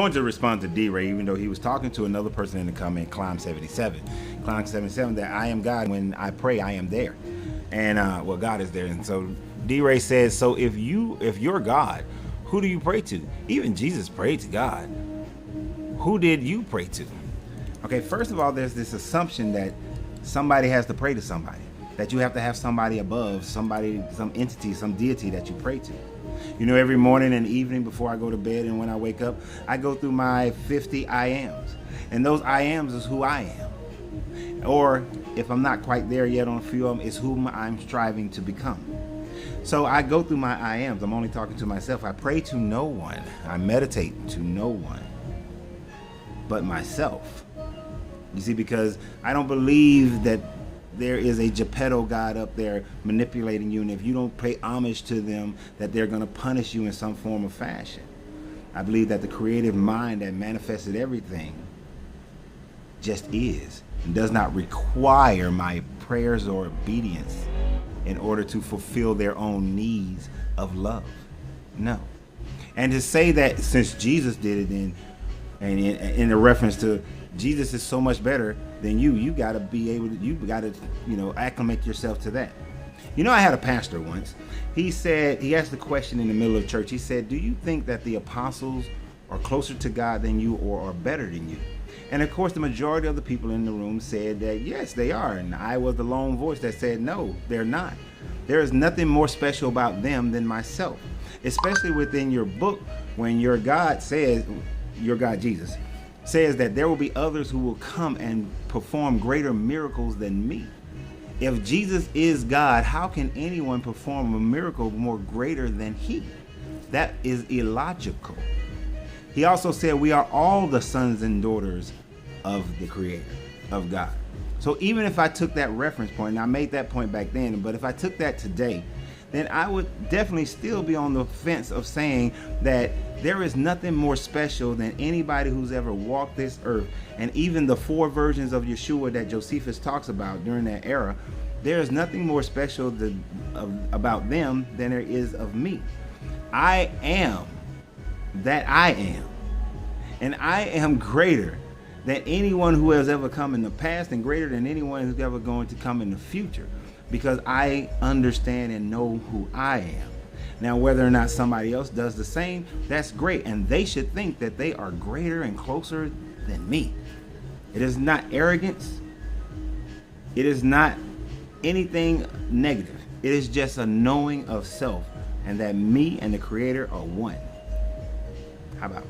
wanted to respond to D-Ray, even though he was talking to another person in the comment, Climb 77. Climb 77, that I am God. When I pray, I am there. And, well, God is there. And so D-Ray says, so if you're God, who do you pray to? Even Jesus prayed to God. Who did you pray to? Okay, first of all, there's this assumption that somebody has to pray to somebody, that you have to have somebody above, somebody, some entity, some deity that you pray to. You know, every morning and evening before I go to bed and when I wake up, I go through my 50 I ams. And those I ams is who I am. Or if I'm not quite there yet on a few of them, it's whom I'm striving to become. So I go through my I ams. I'm only talking to myself. I pray to no one. I meditate to no one but myself. You see, because I don't believe that there is a Geppetto God up there manipulating you, and if you don't pay homage to them, that they're going to punish you in some form or fashion. I believe that the creative mind that manifested everything just is, and does not require my prayers or obedience in order to fulfill their own needs of love. No. And to say that since Jesus did it, and in a reference to Jesus is so much better than you got to be able to, you got to, acclimate yourself to that. I had a pastor once. He said, he asked the question in the middle of church. He said, do you think that the apostles are closer to God than you or are better than you? And of course, the majority of the people in the room said that, yes, they are. And I was the lone voice that said, no, they're not. There is nothing more special about them than myself, especially within your book when your God says, your God Jesus, says that there will be others who will come and perform greater miracles than me. If Jesus is God, how can anyone perform a miracle more greater than he? That is illogical. He also said we are all the sons and daughters of the Creator, of God. So even if I took that reference point, and I made that point back then, but if I took that today, then I would definitely still be on the fence of saying that there is nothing more special than anybody who's ever walked this earth. And even the 4 versions of Yeshua that Josephus talks about during that era, there is nothing more special about them than there is of me. I am that I am. And I am greater than anyone who has ever come in the past, and greater than anyone who's ever going to come in the future, because I understand and know who I am. Now, whether or not somebody else does the same, that's great. And they should think that they are greater and closer than me. It is not arrogance. It is not anything negative. It is just a knowing of self, and that me and the Creator are one. How about it?